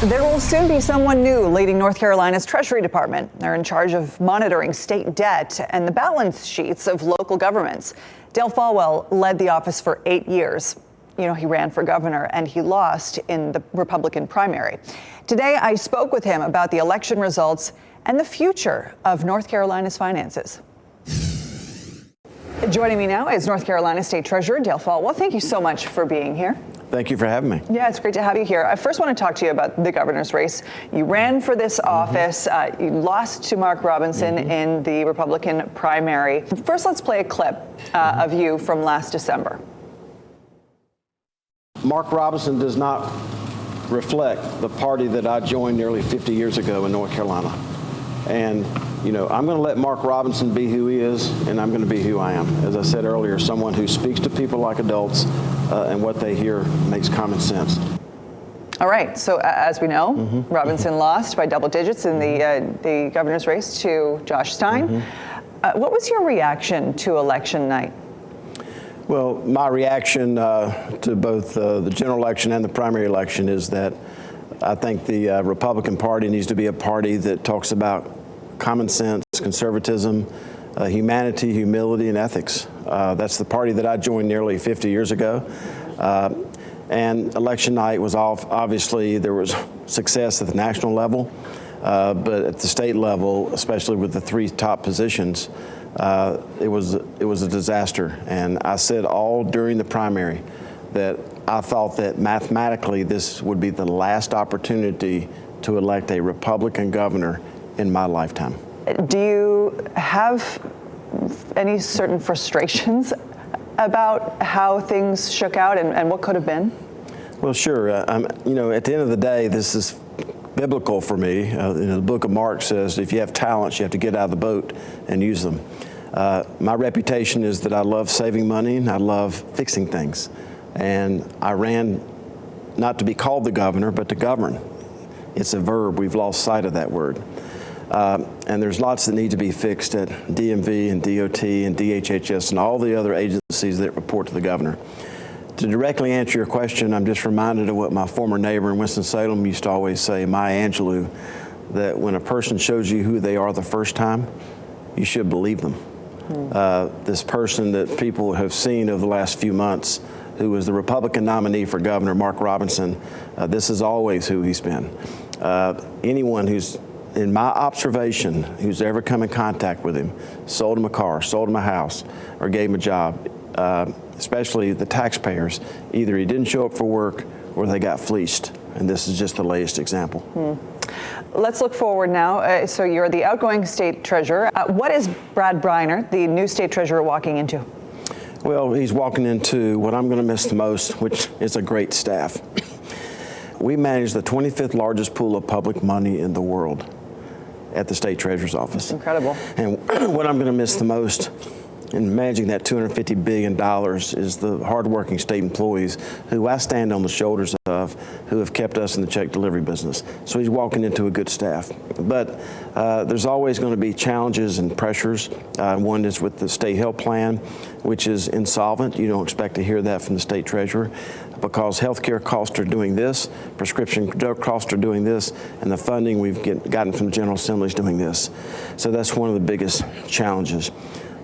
There will soon be someone new leading North Carolina's Treasury Department. They're in charge of monitoring state debt and the balance sheets of local governments. Dale Folwell led the office for 8 years. You know, he ran for governor and he lost in the Republican primary. Today, I spoke with him about the election results and the future of North Carolina's finances. Joining me now is North Carolina State Treasurer Dale Folwell. Thank you so much for being here. Thank you for having me. Yeah, it's great to have you here. I first want to talk to you about the governor's race. You ran for this office. You lost to Mark Robinson in the Republican primary. First, let's play a clip of you from last December. Mark Robinson does not reflect the party that I joined nearly 50 years ago in North Carolina. And, you know, I'm going to let Mark Robinson be who he is, and I'm going to be who I am. As I said earlier, someone who speaks to people like adults, and what they hear makes common sense. All right. So as we know, Robinson lost by double digits in the governor's race to Josh Stein. What was your reaction to election night? Well, my reaction to both the general election and the primary election is that I think the Republican Party needs to be a party that talks about common sense, conservatism, humanity, humility, and ethics. That's the party that I joined nearly 50 years ago. And election night was obviously there was success at the national level, but at the state level, especially with the three top positions, it was a disaster. And I said all during the primary that I thought that mathematically this would be the last opportunity to elect a Republican governor in my lifetime. Do you have any certain frustrations about how things shook out and what could have been? Well, sure. You know, at the end of the day, this is biblical for me. The book of Mark says if you have talents, you have to get out of the boat and use them. My reputation is that I love saving money and I love fixing things. And I ran not to be called the governor, but to govern. It's a verb. We've lost sight of that word. And there's lots that need to be fixed at DMV and DOT and DHHS and all the other agencies that report to the governor. To directly answer your question, I'm just reminded of what my former neighbor in Winston-Salem used to always say, Maya Angelou, that when a person shows you who they are the first time, you should believe them. This person that people have seen over the last few months, who was the Republican nominee for governor, Mark Robinson, this is always who he's been. Anyone who's, in my observation, who's ever come in contact with him, sold him a car, sold him a house, or gave him a job, especially the taxpayers, either he didn't show up for work or they got fleeced. And this is just the latest example. Let's look forward now. So you're the outgoing state treasurer. What is Brad Briner, the new state treasurer, walking into? Well, he's walking into what I'm going to miss the most, which is a great staff. We manage the 25th largest pool of public money in the world at the state treasurer's office. That's incredible. And what I'm going to miss the most in managing that $250 billion is the hardworking state employees who I stand on the shoulders of, who have kept us in the check delivery business. So he's walking into a good staff. But there's always going to be challenges and pressures. One is with the state health plan, which is insolvent. You don't expect to hear that from the state treasurer, because healthcare costs are doing this, prescription drug costs are doing this, and the funding we've gotten from the General Assembly is doing this. So that's one of the biggest challenges.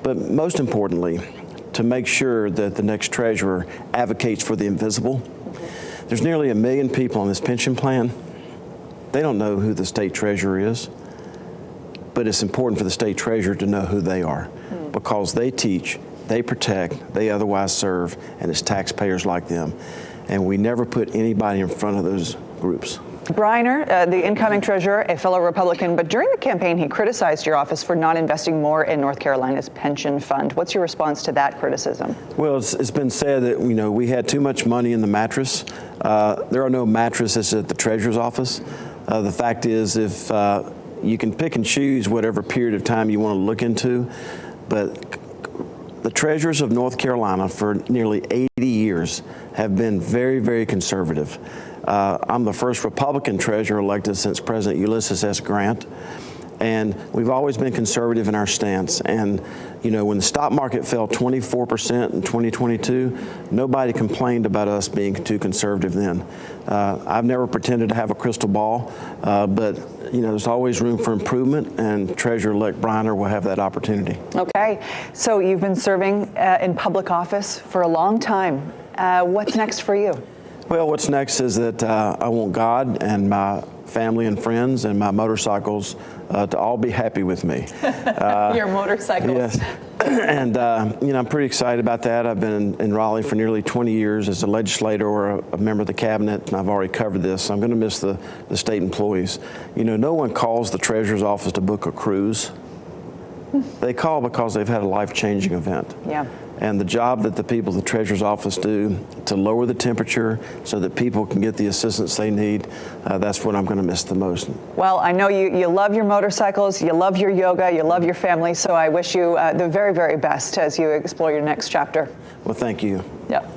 But most importantly, to make sure that the next treasurer advocates for the invisible. There's nearly 1 million people on this pension plan. They don't know who the state treasurer is, but it's important for the state treasurer to know who they are, because they teach, they protect, they otherwise serve, and it's taxpayers like them. And we never put anybody in front of those groups. Briner, the incoming treasurer, a fellow Republican, but during the campaign he criticized your office for not investing more in North Carolina's pension fund. What's your response to that criticism? Well, it's been said that, you know, we had too much money in the mattress. There are no mattresses at the treasurer's office. The fact is, if you can pick and choose whatever period of time you want to look into, but the treasurers of North Carolina for nearly 80 years have been very, very conservative. I'm the first Republican treasurer elected since President Ulysses S. Grant, And we've always been conservative in our stance. And, you know, when the stock market fell 24% in 2022, nobody complained about us being too conservative then. I've never pretended to have a crystal ball, but, you know, there's always room for improvement, and Treasurer-elect Briner will have that opportunity. Okay. So you've been serving in public office for a long time. What's next for you? Well, what's next is that I want God and my family and friends and my motorcycles to all be happy with me. Your motorcycles. Yes. And, you know, I'm pretty excited about that. I've been in Raleigh for nearly 20 years as a legislator or a member of the cabinet, and I've already covered this. I'm going to miss the state employees. You know, no one calls the treasurer's office to book a cruise. They call because they've had a life-changing event. Yeah. And the job that the people at the Treasurer's office do to lower the temperature so that people can get the assistance they need, that's what I'm going to miss the most. Well, I know you love your motorcycles, you love your yoga, you love your family, so I wish you the very, very best as you explore your next chapter. Well, thank you. Yep.